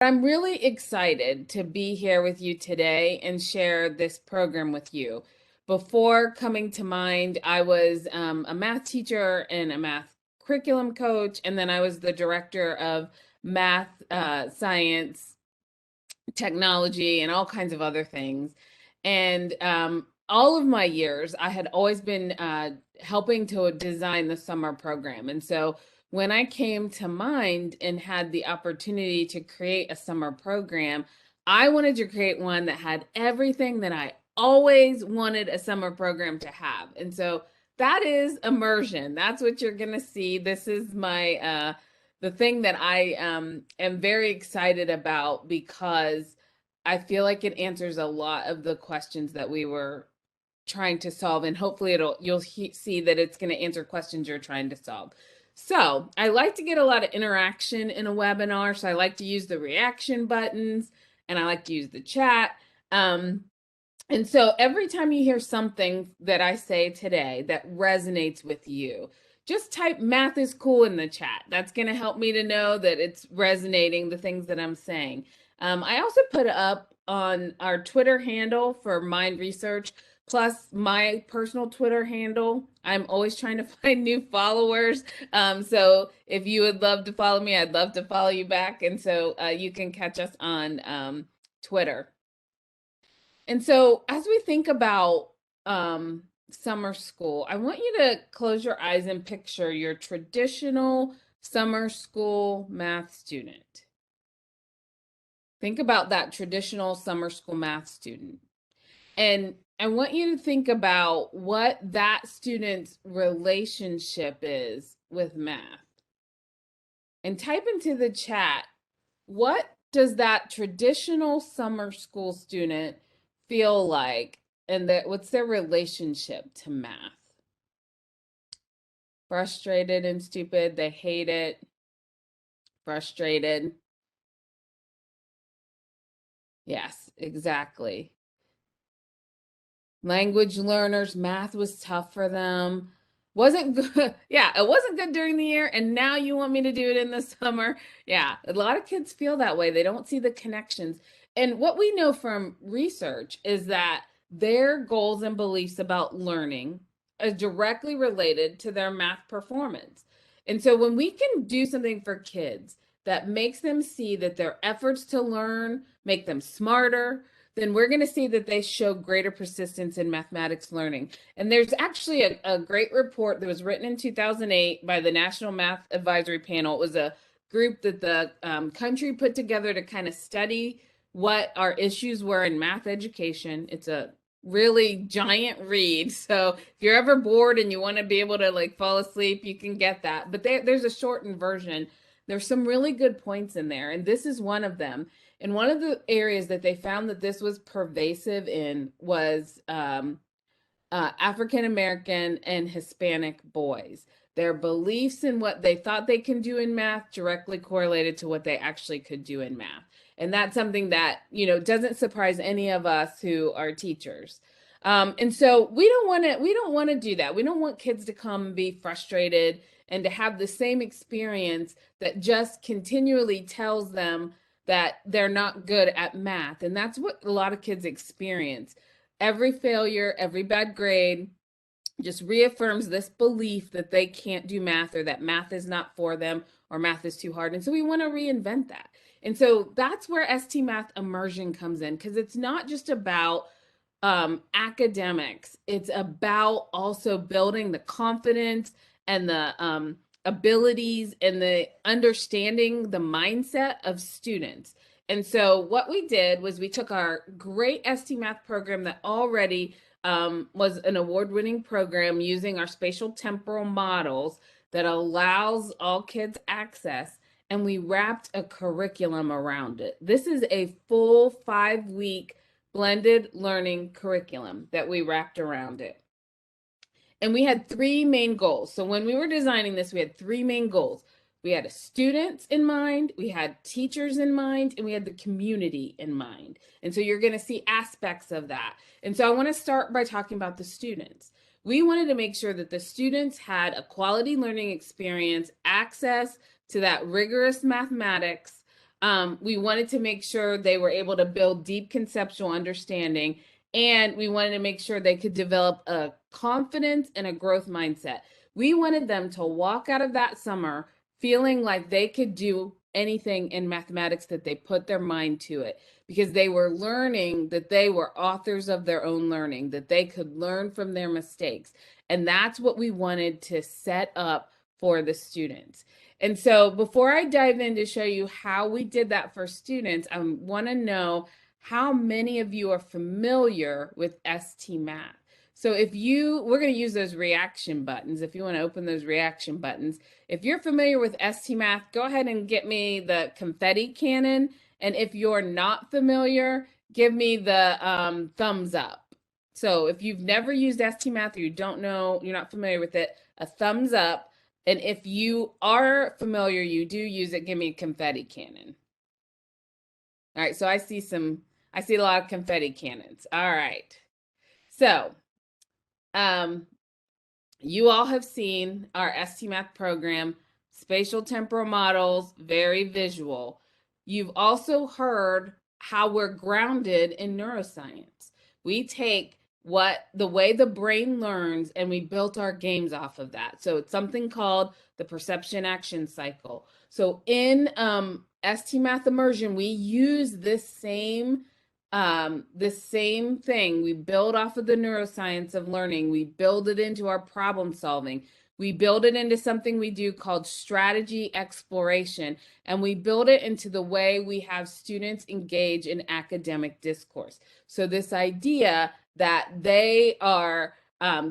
I'm really excited to be here with you today and share this program with you. Before coming to mind, I was a math teacher and a math curriculum coach, and then I was the director of math, science, technology, and all kinds of other things. And all of my years, I had always been helping to design the summer program. And so when I came to mind and had the opportunity to create a summer program, I wanted to create one that had everything that I always wanted a summer program to have. And so that is immersion. That's what you're going to see. This is my the thing that I am very excited about because I feel like it answers a lot of the questions that we were trying to solve, and hopefully you'll see that it's going to answer questions you're trying to solve. So I like to get a lot of interaction in a webinar, so I like to use the reaction buttons and I like to use the chat. And so every time you hear something that I say today that resonates with you, just type math is cool in the chat. That's going to help me to know that it's resonating, the things that I'm saying. I also put up on our Twitter handle for Mind Research, plus my personal Twitter handle. I'm always trying to find new followers. So if you would love to follow me, I'd love to follow you back. And so you can catch us on Twitter. And so as we think about summer school, I want you to close your eyes and picture your traditional summer school math student. Think about that traditional summer school math student. And I want you to think about what that student's relationship is with math. And type into the chat, what does that traditional summer school student feel like, and what's their relationship to math? Frustrated and stupid, they hate it. Frustrated. Yes, exactly. Language learners, math was tough for them. Wasn't good. Yeah, it wasn't good during the year, and now you want me to do it in the summer. Yeah, a lot of kids feel that way. They don't see the connections. And what we know from research is that their goals and beliefs about learning are directly related to their math performance. And so when we can do something for kids that makes them see that their efforts to learn make them smarter, then we're going to see that they show greater persistence in mathematics learning. And there's actually a great report that was written in 2008 by the National Math Advisory Panel. It was a group that the country put together to kind of study what our issues were in math education. It's a really giant read. So if you're ever bored and you want to be able to like fall asleep, you can get that. But there's a shortened version. There's some really good points in there, and this is one of them. And one of the areas that they found that this was pervasive in was African American and Hispanic boys. Their beliefs in what they thought they can do in math directly correlated to what they actually could do in math. And that's something that, doesn't surprise any of us who are teachers. And so we don't want to do that. We don't want kids to come and be frustrated and to have the same experience that just continually tells them that they're not good at math. And that's what a lot of kids experience. Every failure, every bad grade just reaffirms this belief that they can't do math, or that math is not for them, or math is too hard. And so we want to reinvent that. And so that's where ST Math Immersion comes in, because it's not just about academics. It's about also building the confidence and the abilities and the understanding the mindset of students. And so what we did was we took our great ST Math program that already was an award-winning program using our spatial temporal models that allows all kids access, and we wrapped a curriculum around it. This is a full 5-week blended learning curriculum that we wrapped around it. And we had 3 main goals. So when we were designing this, we had 3 main goals. We had students in mind, we had teachers in mind, and we had the community in mind. And so you're going to see aspects of that. And so I want to start by talking about the students. We wanted to make sure that the students had a quality learning experience, access to that rigorous mathematics, We wanted to make sure they were able to build deep conceptual understanding, and we wanted to make sure they could develop a confidence and a growth mindset. We wanted them to walk out of that summer feeling like they could do anything in mathematics that they put their mind to it, because they were learning that they were authors of their own learning, that they could learn from their mistakes. And that's what we wanted to set up for the students. And so before I dive in to show you how we did that for students, I want to know how many of you are familiar with ST Math. So we're going to use those reaction buttons. If you want to open those reaction buttons, if you're familiar with ST Math, go ahead and get me the confetti cannon. And if you're not familiar, give me the thumbs up. So if you've never used ST Math or you don't know, you're not familiar with it, a thumbs up. And if you are familiar, you do use it, give me a confetti cannon. All right, so I see a lot of confetti cannons. All right. So, you all have seen our ST Math program, spatial temporal models, very visual. You've also heard how we're grounded in neuroscience. We take the way the brain learns and we built our games off of that. So it's something called the perception action cycle. So in ST Math Immersion, we use this same thing. We build off of the neuroscience of learning. We build it into our problem solving. We build it into something we do called strategy exploration, and we build it into the way we have students engage in academic discourse. So this idea that they are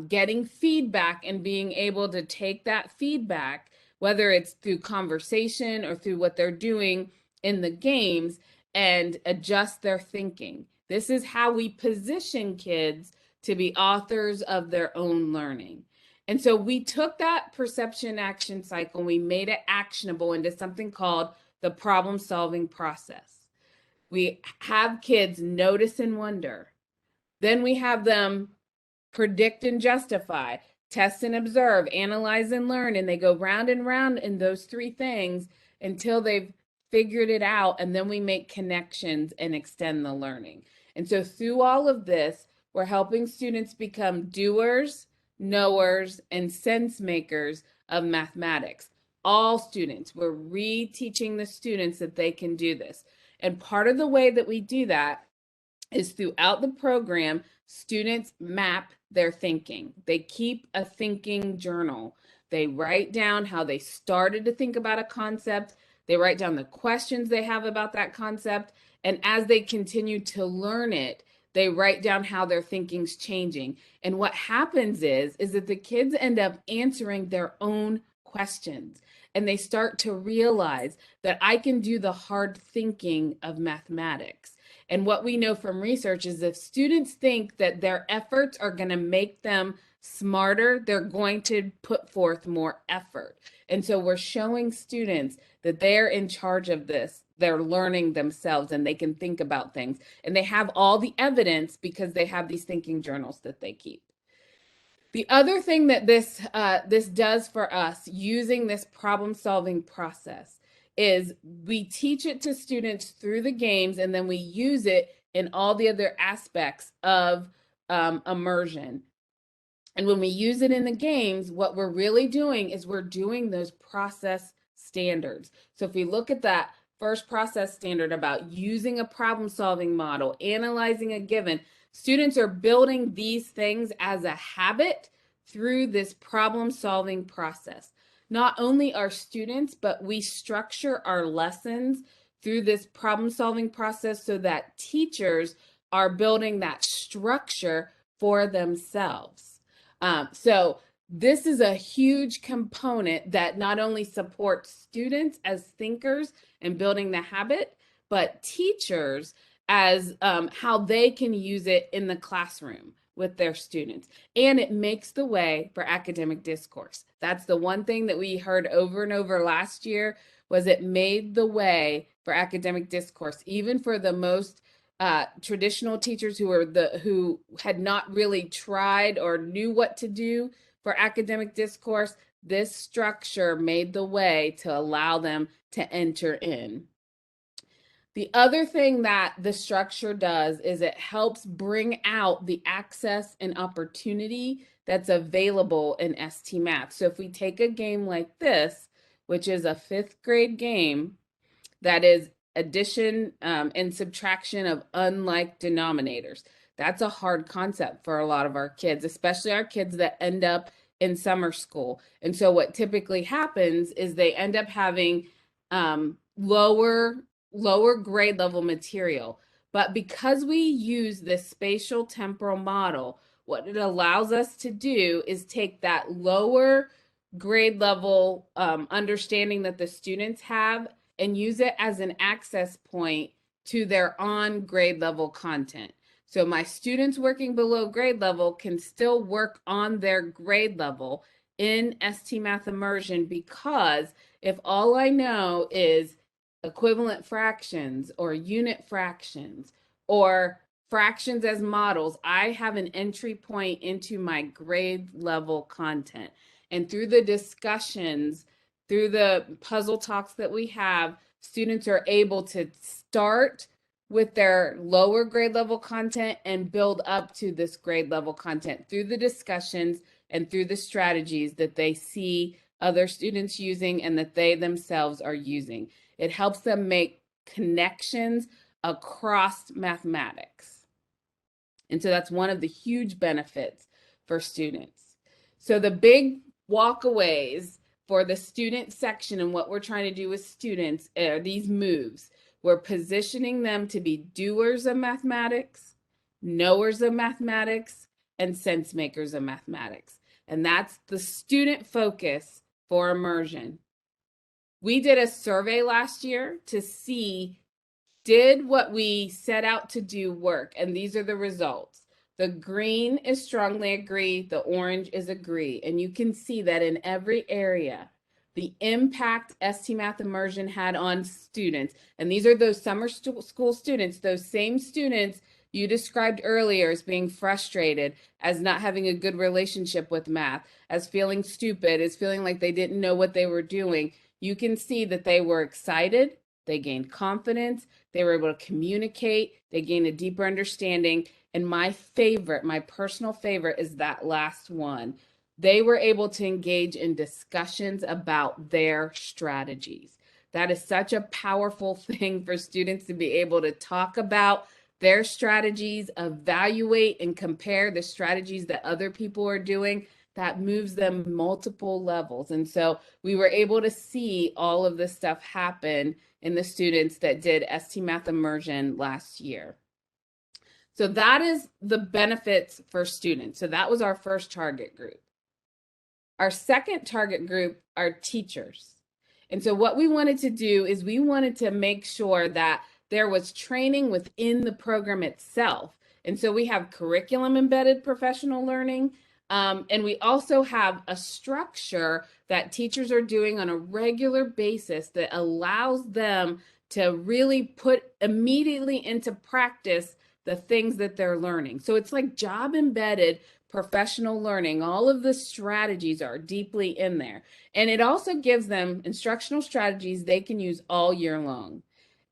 getting feedback and being able to take that feedback, whether it's through conversation or through what they're doing in the games, and adjust their thinking. This is how we position kids to be authors of their own learning. And so we took that perception action cycle and we made it actionable into something called the problem solving process. We have kids notice and wonder. Then we have them predict and justify, test and observe, analyze and learn. And they go round and round in those three things until they've figured it out. And then we make connections and extend the learning. And so through all of this, we're helping students become doers, knowers, and sense makers of mathematics. All students, we're reteaching the students that they can do this. And part of the way that we do that is throughout the program, students map their thinking. They keep a thinking journal. They write down how they started to think about a concept. They write down the questions they have about that concept. And as they continue to learn it, they write down how their thinking's changing. And what happens is that the kids end up answering their own questions. And they start to realize that I can do the hard thinking of mathematics. And what we know from research is if students think that their efforts are going to make them smarter, they're going to put forth more effort. And so we're showing students that they're in charge of this. They're learning themselves and they can think about things. And they have all the evidence because they have these thinking journals that they keep. The other thing that this does for us using this problem-solving process is we teach it to students through the games, and then we use it in all the other aspects of immersion. And when we use it in the games, what we're really doing is we're doing those process standards. So if we look at that first process standard about using a problem-solving model, analyzing a given, students are building these things as a habit through this problem-solving process. Not only our students, but we structure our lessons through this problem-solving process so that teachers are building that structure for themselves. So this is a huge component that not only supports students as thinkers and building the habit, but teachers as how they can use it in the classroom with their students. And it makes the way for academic discourse. That's the one thing that we heard over and over last year, was it made the way for academic discourse, even for the most traditional teachers who had not really tried or knew what to do for academic discourse. This structure made the way to allow them to enter in. The other thing that the structure does is it helps bring out the access and opportunity that's available in ST Math. So if we take a game like this, which is a 5th grade game, that is addition and subtraction of unlike denominators. That's a hard concept for a lot of our kids, especially our kids that end up in summer school. And so what typically happens is they end up having lower grade level material. But because we use this spatial temporal model, what it allows us to do is take that lower grade level understanding that the students have and use it as an access point to their on grade level content. So my students working below grade level can still work on their grade level in ST Math Immersion, because if all I know is equivalent fractions or unit fractions or fractions as models, I have an entry point into my grade level content. And through the discussions, through the puzzle talks that we have, students are able to start with their lower grade level content and build up to this grade level content through the discussions and through the strategies that they see other students using and that they themselves are using. It helps them make connections across mathematics. And so that's one of the huge benefits for students. So the big walkaways for the student section and what we're trying to do with students are these moves. We're positioning them to be doers of mathematics, knowers of mathematics, and sense makers of mathematics. And that's the student focus for immersion. We did a survey last year to see, did what we set out to do work? And these are the results. The green is strongly agree, the orange is agree. And you can see that in every area, the impact ST Math Immersion had on students. And these are those summer school students, those same students you described earlier as being frustrated, as not having a good relationship with math, as feeling stupid, as feeling like they didn't know what they were doing. You can see that they were excited, they gained confidence, they were able to communicate, they gained a deeper understanding. And my favorite, my personal favorite, is that last one. They were able to engage in discussions about their strategies. That is such a powerful thing for students to be able to talk about their strategies, evaluate and compare the strategies that other people are doing. That moves them multiple levels. And so we were able to see all of this stuff happen in the students that did ST Math Immersion last year. So that is the benefits for students. So that was our first target group. Our second target group are teachers. And so what we wanted to do is we wanted to make sure that there was training within the program itself. And so we have curriculum embedded professional learning. And we also have a structure that teachers are doing on a regular basis that allows them to really put immediately into practice the things that they're learning. So it's like job embedded professional learning. All of the strategies are deeply in there. And it also gives them instructional strategies they can use all year long.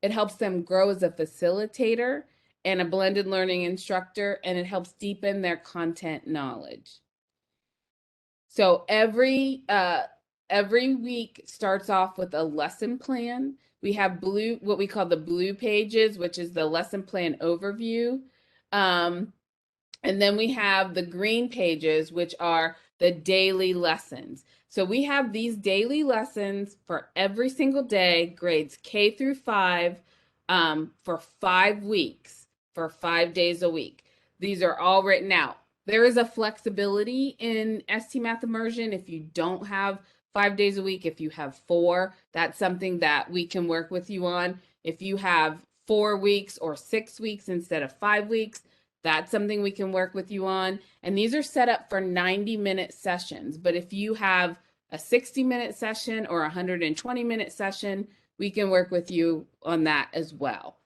It helps them grow as a facilitator and a blended learning instructor, and it helps deepen their content knowledge. So every week starts off with a lesson plan. We have what we call the blue pages, which is the lesson plan overview. And then we have the green pages, which are the daily lessons. So we have these daily lessons for every single day, grades K through 5, for 5 weeks, for 5 days a week. These are all written out. There is a flexibility in ST Math Immersion. If you don't have 5 days a week, if you have 4, that's something that we can work with you on. If you have 4 weeks or 6 weeks instead of 5 weeks, that's something we can work with you on. And these are set up for 90-minute sessions. But if you have a 60-minute session or a 120-minute session, we can work with you on that as well.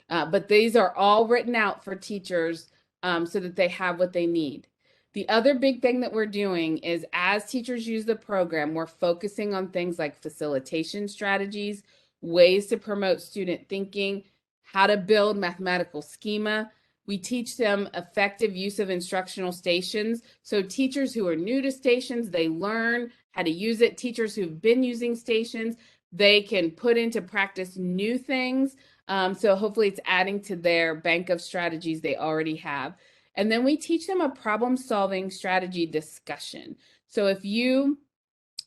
But these are all written out for teachers so that they have what they need. The other big thing that we're doing is, as teachers use the program, we're focusing on things like facilitation strategies, ways to promote student thinking, how to build mathematical schema. We teach them effective use of instructional stations. So teachers who are new to stations, they learn how to use it. Teachers who've been using stations, they can put into practice new things. So hopefully it's adding to their bank of strategies they already have. And then we teach them a problem-solving strategy discussion. So if you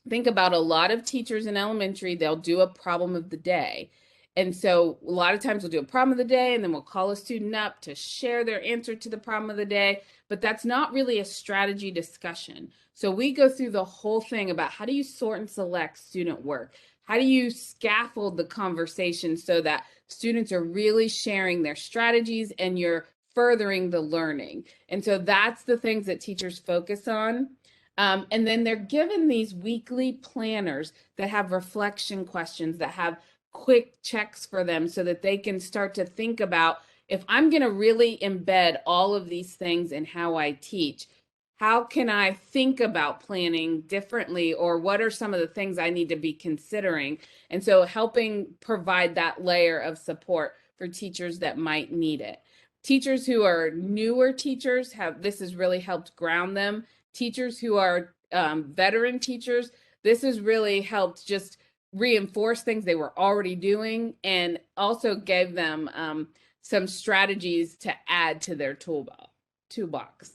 think about a lot of teachers in elementary, they'll do a problem of the day. And so a lot of times we'll do a problem of the day and then we'll call a student up to share their answer to the problem of the day, but that's not really a strategy discussion. So we go through the whole thing about how do you sort and select student work? How do you scaffold the conversation so that students are really sharing their strategies and you're furthering the learning? And so that's the things that teachers focus on. And then they're given these weekly planners that have reflection questions, that have quick checks for them so that they can start to think about, if I'm going to really embed all of these things in how I teach, how can I think about planning differently, or what are some of the things I need to be considering? And so helping provide that layer of support for teachers that might need it. Teachers who are newer teachers this has really helped ground them. Teachers who are veteran teachers, this has really helped just reinforce things they were already doing and also gave them some strategies to add to their toolbox.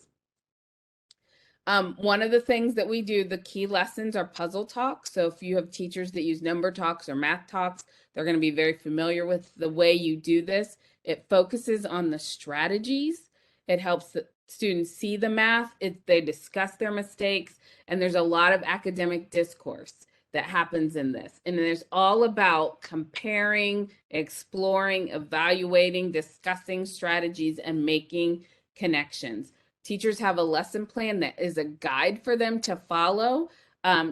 One of the things that we do, the key lessons are puzzle talks. So if you have teachers that use number talks or math talks, they're going to be very familiar with the way you do this. It focuses on the strategies. It helps the students see the math. They discuss their mistakes, and there's a lot of academic discourse that happens in this. And there's all about comparing, exploring, evaluating, discussing strategies, and making connections. Teachers have a lesson plan that is a guide for them to follow.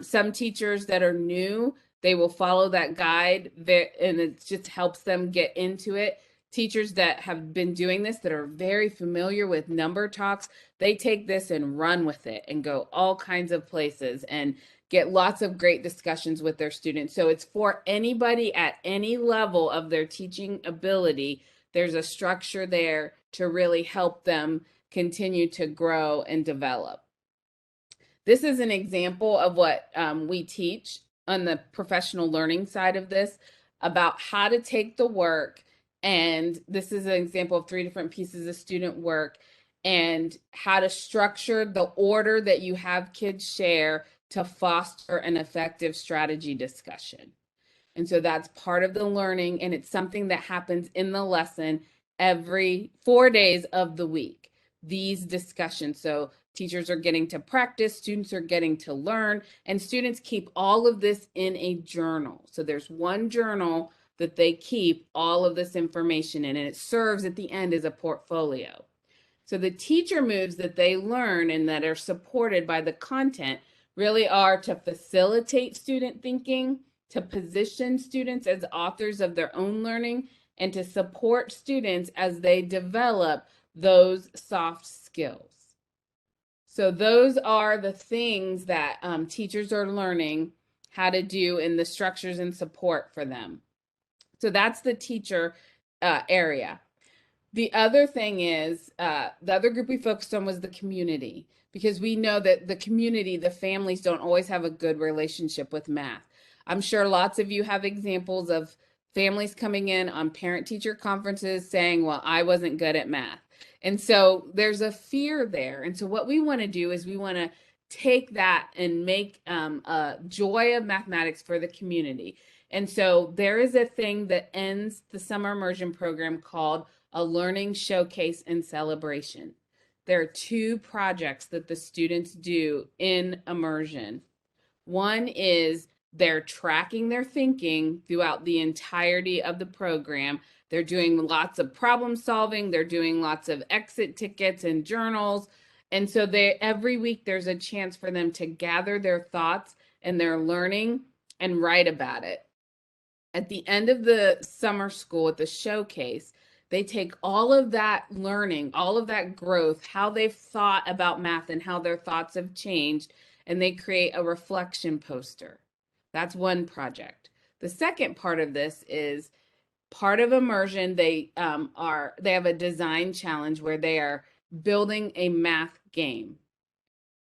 Some teachers that are new, they will follow that guide, and it just helps them get into it. Teachers that have been doing this, that are very familiar with number talks, they take this and run with it and go all kinds of places and get lots of great discussions with their students. So it's for anybody at any level of their teaching ability. There's a structure there to really help them continue to grow and develop. This is an example of what we teach on the professional learning side of this, about how to take the work. And this is an example of 3 different pieces of student work and how to structure the order that you have kids share to foster an effective strategy discussion. And so that's part of the learning, and it's something that happens in the lesson every 4 days of the week, these discussions. So teachers are getting to practice, students are getting to learn, and students keep all of this in a journal. So there's one journal that they keep all of this information in, and it serves at the end as a portfolio. So the teacher moves that they learn and that are supported by the content really are to facilitate student thinking, to position students as authors of their own learning, and to support students as they develop those soft skills. So those are the things that teachers are learning how to do in the structures and support for them. So that's the teacher area. The other thing is, the other group we focused on was the community, because we know that the community, the families, don't always have a good relationship with math. I'm sure lots of you have examples of families coming in on parent-teacher conferences saying, well, I wasn't good at math. And so there's a fear there. And so what we want to do is we want to take that and make a joy of mathematics for the community. And so there is a thing that ends the summer immersion program called a learning showcase and celebration. There are 2 projects that the students do in immersion. One is they're tracking their thinking throughout the entirety of the program. They're doing lots of problem solving. They're doing lots of exit tickets and journals. And so every week there's a chance for them to gather their thoughts and their learning and write about it. At the end of the summer school at the showcase, they take all of that learning, all of that growth, how they've thought about math and how their thoughts have changed, and they create a reflection poster. That's one project. The second part of this is part of immersion, they have a design challenge where they are building a math game.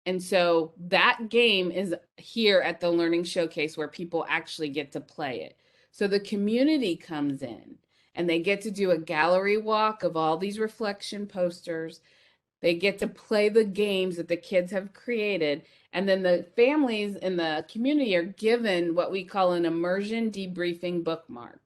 And so that game is here at the Learning Showcase where people actually get to play it. So the community comes in and they get to do a gallery walk of all these reflection posters. They get to play the games that the kids have created. And then the families in the community are given what we call an immersion debriefing bookmark.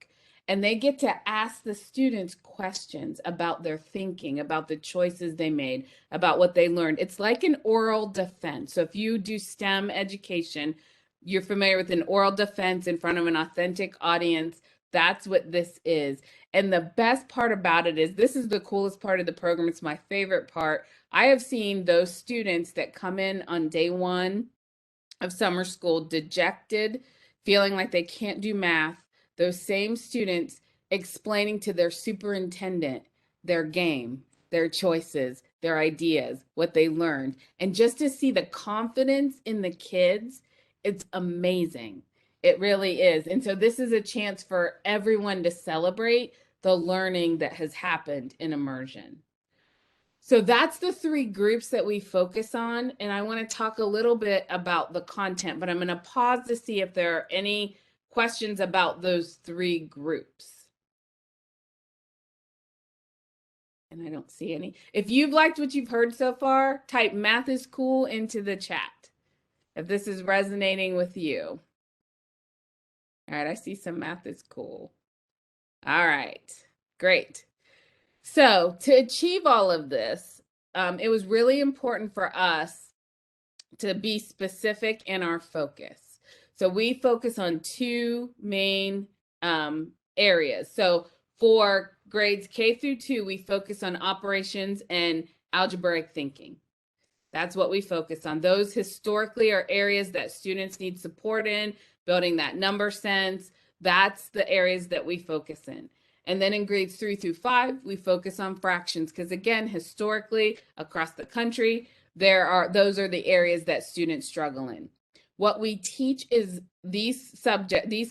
And they get to ask the students questions about their thinking, about the choices they made, about what they learned. It's like an oral defense. So if you do STEM education, you're familiar with an oral defense in front of an authentic audience. That's what this is. And the best part about it is this is the coolest part of the program. It's my favorite part. I have seen those students that come in on day one of summer school dejected, feeling like they can't do math. Those same students explaining to their superintendent their game, their choices, their ideas, what they learned. And just to see the confidence in the kids, it's amazing. It really is. And so this is a chance for everyone to celebrate the learning that has happened in immersion. So that's the three groups that we focus on. And I want to talk a little bit about the content, but I'm going to pause to see if there are any questions about those three groups. And I don't see any. If you've liked what you've heard so far, type math is cool into the chat if this is resonating with you. All right, I see some math is cool. All right, great. So to achieve all of this, it was really important for us to be specific in our focus. So we focus on two main areas. So for grades K through 2, we focus on operations and algebraic thinking. That's what we focus on. Those historically are areas that students need support in, building that number sense. That's the areas that we focus in. And then in grades 3 through 5, we focus on fractions because again, historically across the country, those are the areas that students struggle in. What we teach is these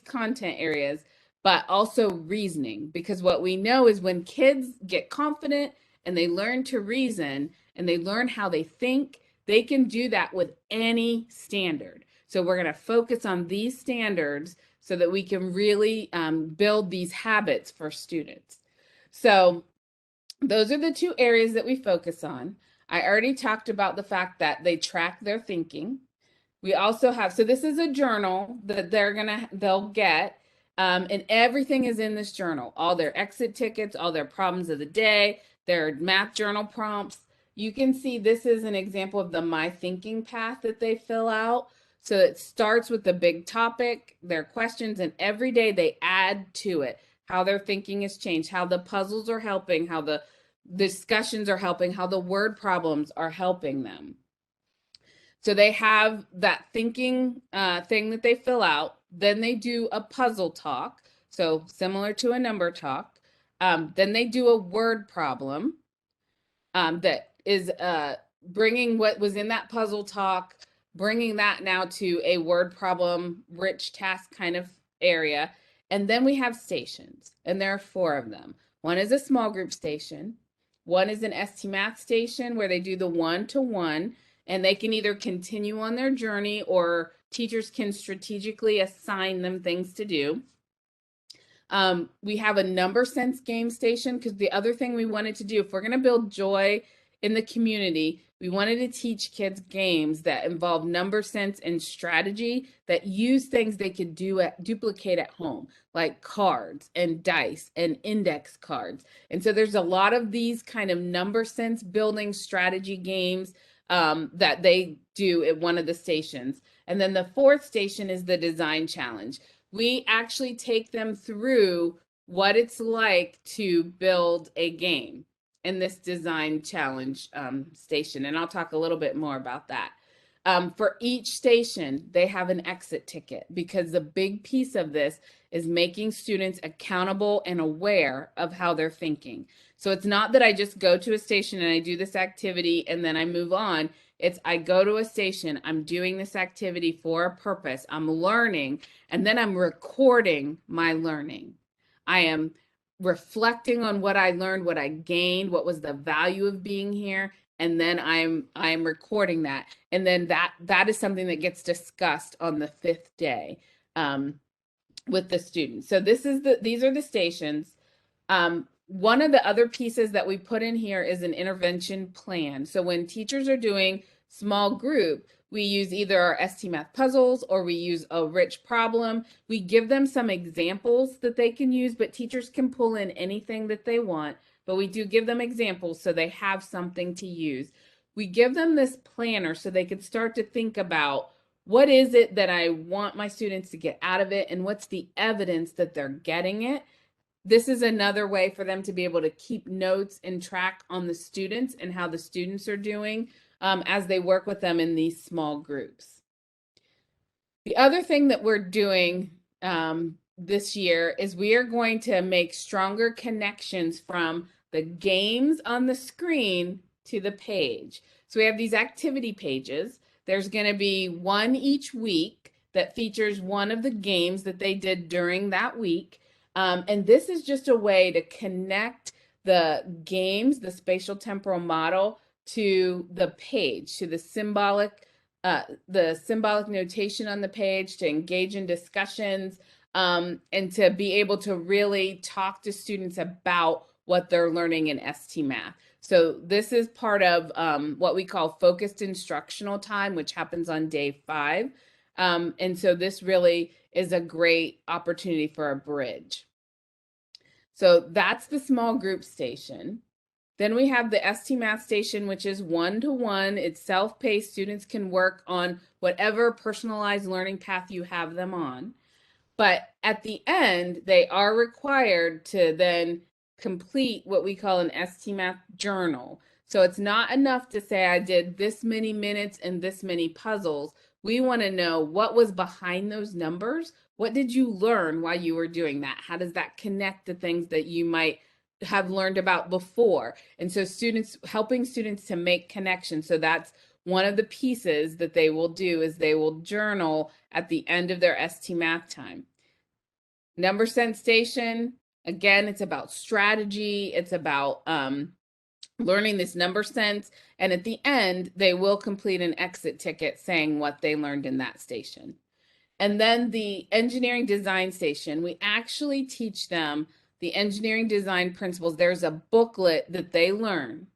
content areas, but also reasoning, because what we know is when kids get confident and they learn to reason and they learn how they think, they can do that with any standard. So we're going to focus on these standards so that we can really build these habits for students. So those are the two areas that we focus on. I already talked about the fact that they track their thinking. We also have, so this is a journal that they'll get, and everything is in this journal. All their exit tickets, all their problems of the day, their math journal prompts. You can see this is an example of the My Thinking path that they fill out. So it starts with the big topic, their questions, and every day they add to it how their thinking has changed, how the puzzles are helping, how the discussions are helping, how the word problems are helping them. So they have that thinking thing that they fill out. Then they do a puzzle talk, so similar to a number talk. Then they do a word problem that is bringing what was in that puzzle talk, bringing that now to a word problem rich task kind of area. And then we have stations, and there are 4 of them. One is a small group station. One is an ST Math station where they do the one-to-one, and they can either continue on their journey or teachers can strategically assign them things to do. We have a number sense game station because the other thing we wanted to do, if we're going to build joy in the community, we wanted to teach kids games that involve number sense and strategy that use things they could duplicate at home, like cards and dice and index cards. And so there's a lot of these kind of number sense building strategy games that they do at one of the stations. And then the 4th station is the design challenge. We actually take them through what it's like to build a game in this design challenge station. And I'll talk a little bit more about that. For each station, they have an exit ticket because the big piece of this is making students accountable and aware of how they're thinking. So it's not that I just go to a station and I do this activity and then I move on. It's I go to a station, I'm doing this activity for a purpose, I'm learning, and then I'm recording my learning. I am reflecting on what I learned, what I gained, what was the value of being here, and then I'm recording that, and then that is something that gets discussed on the 5th day with the students. So these are the stations. One of the other pieces that we put in here is an intervention plan. So when teachers are doing small group, we use either our ST Math puzzles or we use a rich problem. We give them some examples that they can use, but teachers can pull in anything that they want. But we do give them examples so they have something to use. We give them this planner so they can start to think about what is it that I want my students to get out of it, and what's the evidence that they're getting it. This is another way for them to be able to keep notes and track on the students and how the students are doing as they work with them in these small groups. The other thing that we're doing this year is we are going to make stronger connections from the games on the screen to the page. So we have these activity pages. There's going to be one each week that features one of the games that they did during that week. And this is just a way to connect the games, the spatial temporal model, to the page, to the symbolic notation on the page, to engage in discussions, and to be able to really talk to students about what they're learning in ST Math. So this is part of what we call focused instructional time, which happens on day 5. And so this really is a great opportunity for a bridge. So that's the small group station. Then we have the ST Math station, which is one-to-one. It's self-paced. Students can work on whatever personalized learning path you have them on. But at the end, they are required to then complete what we call an ST Math journal. So it's not enough to say I did this many minutes and this many puzzles. We want to know what was behind those numbers. What did you learn while you were doing that? How does that connect to things that you might have learned about before? And so helping students to make connections. So that's one of the pieces that they will do is they will journal at the end of their ST Math time. Number sense station, again, it's about strategy. It's about learning this number sense. And at the end, they will complete an exit ticket saying what they learned in that station. And then the engineering design station, we actually teach them the engineering design principles. There's a booklet that they learn,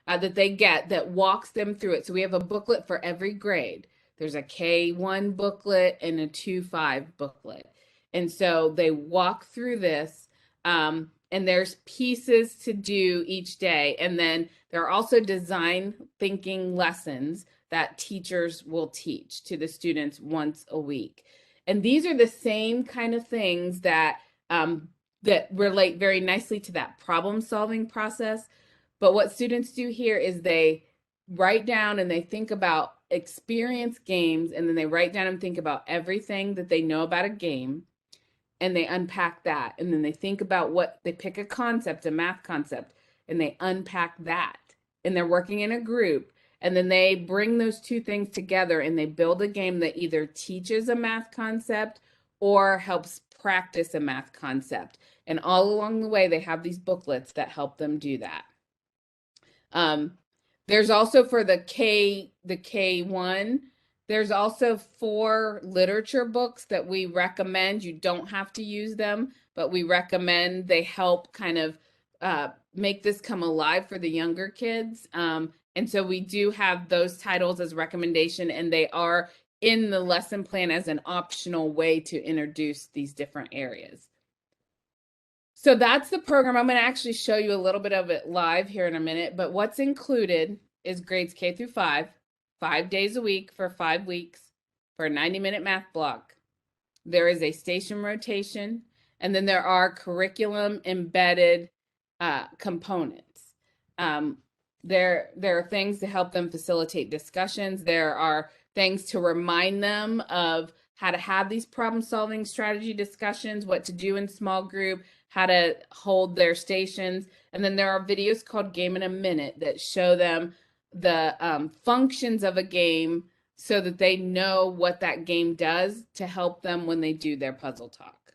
that they get, that walks them through it. So we have a booklet for every grade. There's a K1 booklet and a 2-5 booklet. And so they walk through this, and there's pieces to do each day. And then there are also design thinking lessons that teachers will teach to the students once a week. And these are the same kind of things that that relate very nicely to that problem solving process. But what students do here is they write down and they think about experience games, and then they write down and think about everything that they know about a game, and they unpack that. And then they think about they pick a concept, a math concept, and they unpack that. And they're working in a group. And then they bring those two things together and they build a game that either teaches a math concept or helps practice a math concept. And all along the way, they have these booklets that help them do that. There's also for the K1, there's also 4 literature books that we recommend. You don't have to use them, but we recommend. They help kind of make this come alive for the younger kids. And so we do have those titles as recommendation, and they are in the lesson plan as an optional way to introduce these different areas. So that's the program. I'm going to actually show you a little bit of it live here in a minute, but what's included is grades K through 5, 5 days a week for 5 weeks for a 90-minute math block. There is a station rotation, and then there are curriculum embedded components. There are things to help them facilitate discussions. There are things to remind them of how to have these problem-solving strategy discussions, what to do in small group, how to hold their stations. And then there are videos called Game in a Minute that show them the functions of a game so that they know what that game does to help them when they do their puzzle talk.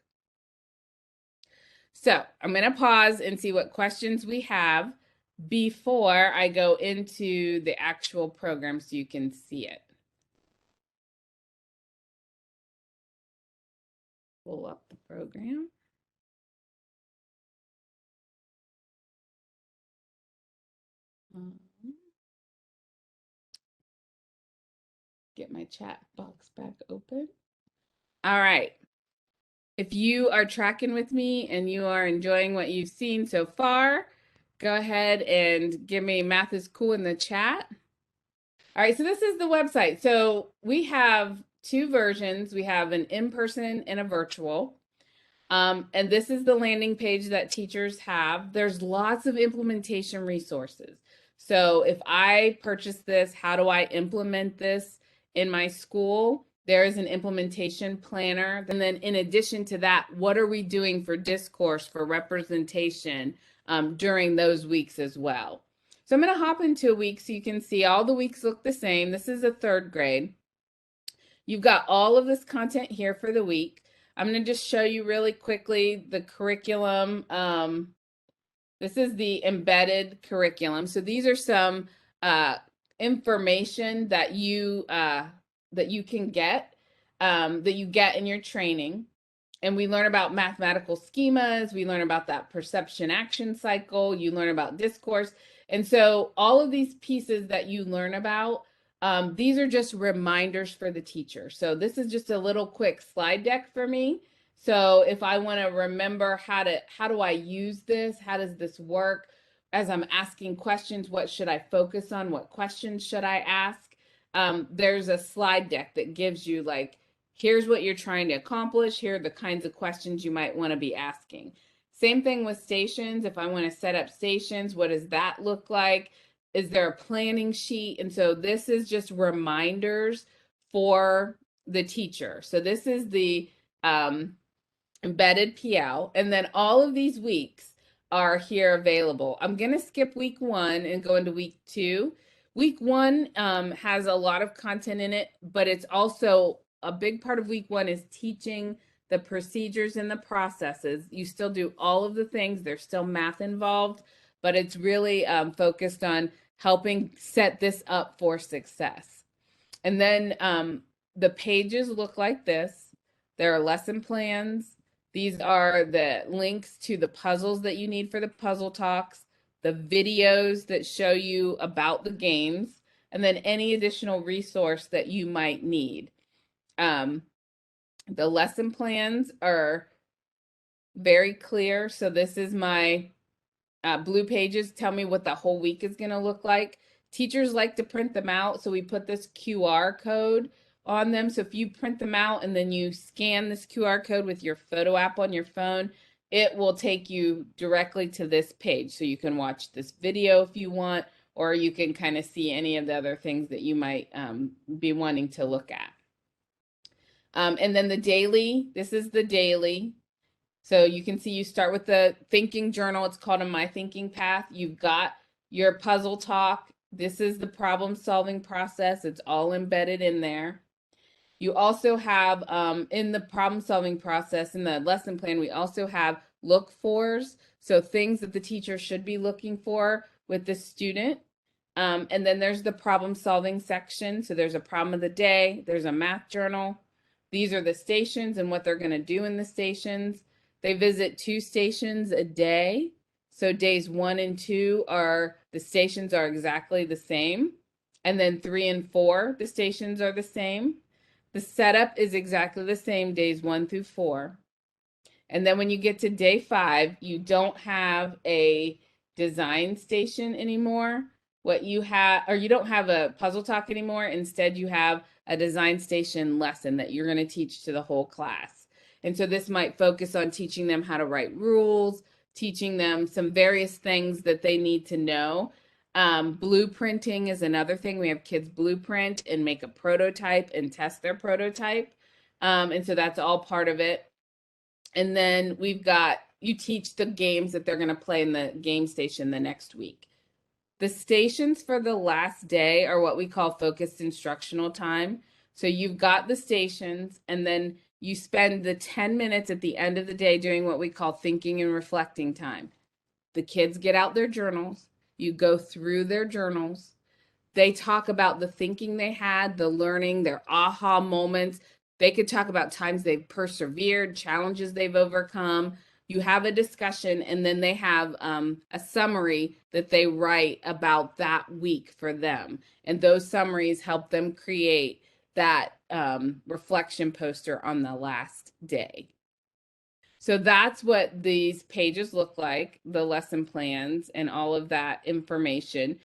So I'm going to pause and see what questions we have before I go into the actual program so you can see it. Pull up the program. Get my chat box back open. All right. If you are tracking with me and you are enjoying what you've seen so far, go ahead and give me math is cool in the chat. All right, so this is the website. So we have two versions. We have an in-person and a virtual. And this is the landing page that teachers have. There's lots of implementation resources. So if I purchase this, how do I implement this in my school? There is an implementation planner. And then in addition to that, what are we doing for discourse, for representation during those weeks as well? So I'm going to hop into a week so you can see all the weeks look the same. This is a third grade. You've got all of this content here for the week. I'm going to just show you really quickly the curriculum. This is the embedded curriculum. So these are some information that you can get, that you get in your training. And we learn about mathematical schemas. We learn about that perception action cycle. You learn about discourse. And so all of these pieces that you learn about, these are just reminders for the teacher. So this is just a little quick slide deck for me. So if I want to remember how do I use this? How does this work? As I'm asking questions, what should I focus on? What questions should I ask? There's a slide deck that gives you like, here's what you're trying to accomplish. Here are the kinds of questions you might want to be asking. Same thing with stations. If I want to set up stations, what does that look like? Is there a planning sheet? And so this is just reminders for the teacher. So this is the embedded PL. And then all of these weeks are here available. I'm going to skip week 1 and go into week 2. Week 1 has a lot of content in it, but it's also a big part of week 1 is teaching the procedures and the processes. You still do all of the things. There's still math involved, but it's really focused on helping set this up for success. And then the pages look like this. There are lesson plans. These are the links to the puzzles that you need for the puzzle talks, the videos that show you about the games, and then any additional resource that you might need. The lesson plans are very clear. So this is my blue pages tell me what the whole week is going to look like. Teachers like to print them out, so we put this QR code on them. So if you print them out and then you scan this QR code with your photo app on your phone, it will take you directly to this page. So you can watch this video if you want, or you can kind of see any of the other things that you might be wanting to look at. And then the daily, this is the daily. So you can see you start with the thinking journal. It's called a My Thinking Path. You've got your puzzle talk. This is the problem solving process. It's all embedded in there. You also have in the problem solving process, in the lesson plan, we also have look fors. So things that the teacher should be looking for with the student. And then there's the problem solving section. So there's a problem of the day. There's a math journal. These are the stations and what they're going to do in the stations. They visit 2 stations a day. So days 1 and 2 the stations are exactly the same. And then 3 and 4, the stations are the same. The setup is exactly the same days 1 through 4. And then when you get to day 5, you don't have a design station anymore. What you have, or you don't have a puzzle talk anymore. Instead, you have a design station lesson that you're going to teach to the whole class. And so this might focus on teaching them how to write rules, teaching them some various things that they need to know. Blueprinting is another thing. We have kids blueprint and make a prototype and test their prototype. And so that's all part of it. And then we've got, you teach the games that they're going to play in the game station the next week. The stations for the last day are what we call focused instructional time. So you've got the stations, and then You spend the 10 minutes at the end of the day doing what we call thinking and reflecting time. The kids get out their journals. You go through their journals. They talk about the thinking they had, the learning, their aha moments. They could talk about times they've persevered, challenges they've overcome. You have a discussion, and then they have a summary that they write about that week for them. And those summaries help them create that reflection poster on the last day. So that's what these pages look like, the lesson plans and all of that information.